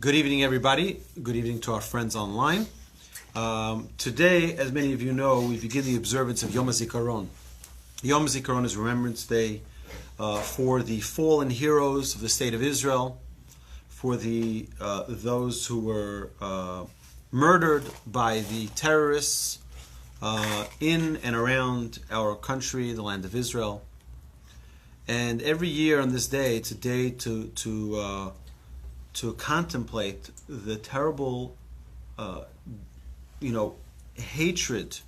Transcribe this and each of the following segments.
Good evening, everybody. Good evening to our friends online. Today, as many of you know, we begin the observance of Yom Hazikaron. Yom Hazikaron is Remembrance Day for the fallen heroes of the state of Israel, for those who were murdered by the terrorists in and around our country, the land of Israel. And every year on this day, it's a day to contemplate the terrible, hatred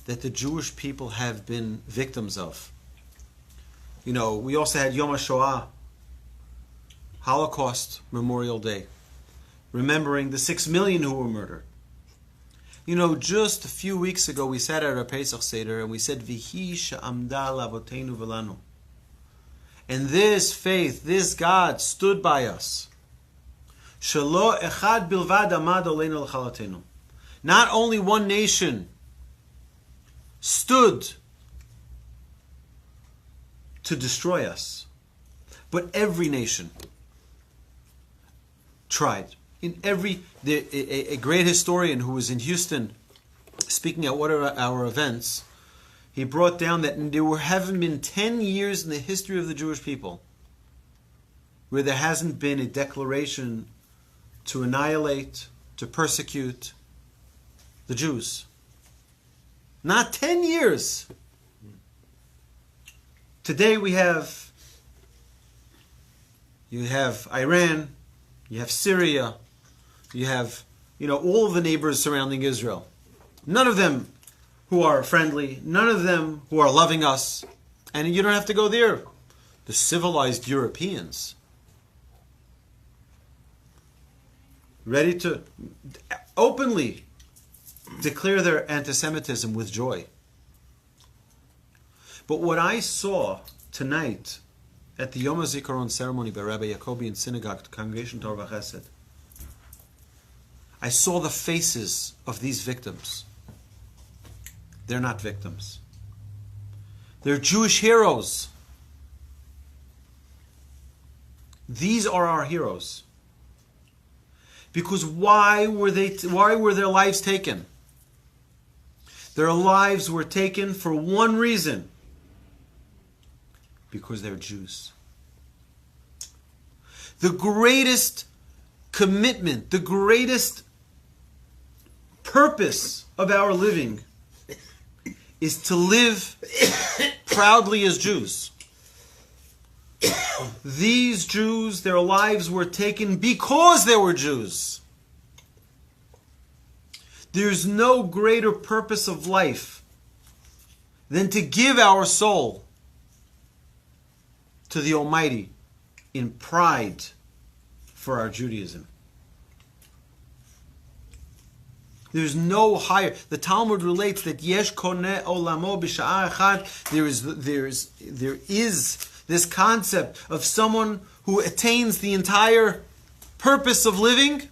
that the Jewish people have been victims of. You know, we also had Yom HaShoah, Holocaust Memorial Day, remembering the 6 million who were murdered. You know, just a few weeks ago, we sat at our Pesach Seder and we said, Vihi she'amda la'avoteinu v'lanu. And this faith, this God stood by us. Shelo echad bilvad amad oleinu l'chalatenu. Not only one nation stood to destroy us, but every nation tried. A great historian who was in Houston, speaking at one of our events, he brought down that there haven't been 10 years in the history of the Jewish people where there hasn't been a declaration to annihilate, to persecute the Jews. Not 10 years. Today you have Iran, you have Syria, you have, all of the neighbors surrounding Israel. None of them who are friendly, none of them who are loving us. And you don't have to go there. The civilized Europeans, ready to openly declare their anti-Semitism with joy. But what I saw tonight at the Yom HaZikaron ceremony by Rabbi Yacobian Synagogue, the Congregation Torah Chesed, I saw the faces of these victims. They're not victims. They're Jewish heroes. These are our heroes. Because why were their lives taken? Their lives were taken for one reason. Because they're Jews. The greatest commitment, the greatest purpose of our living is to live proudly as Jews. These Jews, their lives were taken because they were Jews. There's no greater purpose of life than to give our soul to the Almighty in pride for our Judaism. There's no higher. The Talmud relates that yesh koneh olamo b'sha'ah echad. There is this concept of someone who attains the entire purpose of living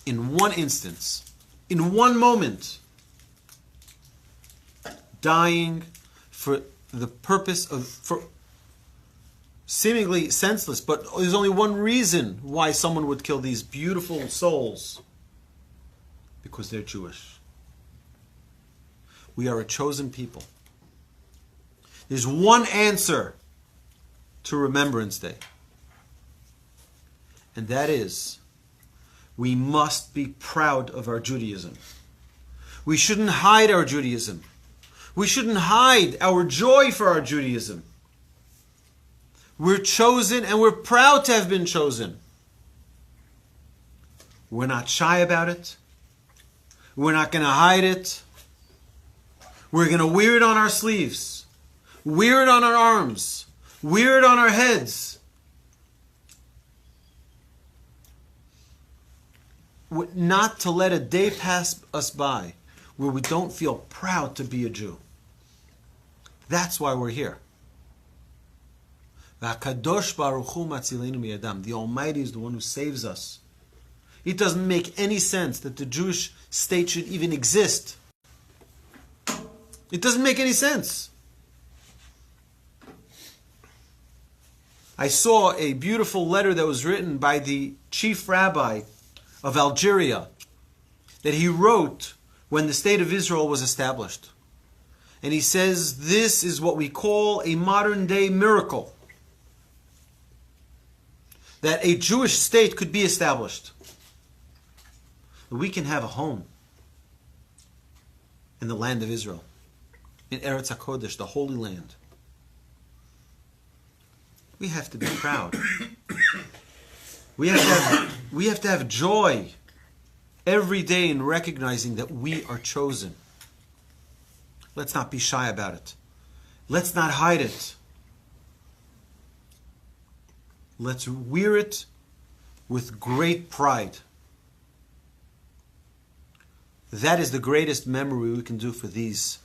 in one instance, in one moment, dying for the purpose for seemingly senseless, but there's only one reason why someone would kill these beautiful souls. Because they're Jewish. We are a chosen people. There's one answer to Remembrance Day. And that is, we must be proud of our Judaism. We shouldn't hide our Judaism. We shouldn't hide our joy for our Judaism. We're chosen and we're proud to have been chosen. We're not shy about it. We're not going to hide it. We're going to wear it on our sleeves. Wear it on our arms. Wear it on our heads. Not to let a day pass us by where we don't feel proud to be a Jew. That's why we're here. The Almighty is the one who saves us. It doesn't make any sense that the Jewish state should even exist. It doesn't make any sense. I saw a beautiful letter that was written by the chief rabbi of Algeria that he wrote when the State of Israel was established. And he says this is what we call a modern day miracle. That a Jewish state could be established. That we can have a home in the land of Israel. In Eretz HaKodesh, the Holy Land. We have to be proud. We have to have joy every day in recognizing that we are chosen. Let's not be shy about it. Let's not hide it. Let's wear it with great pride. That is the greatest memory we can do for these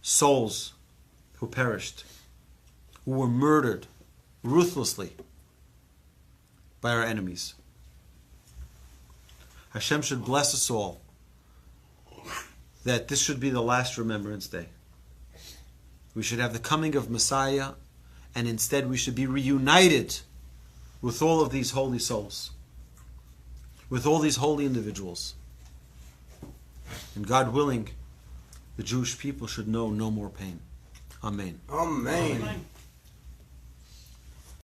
souls who perished, who were murdered ruthlessly by our enemies. Hashem should bless us all that this should be the last Remembrance Day. We should have the coming of Messiah, and instead we should be reunited with all of these holy souls, with all these holy individuals. And God willing, the Jewish people should know no more pain. Amen. Amen.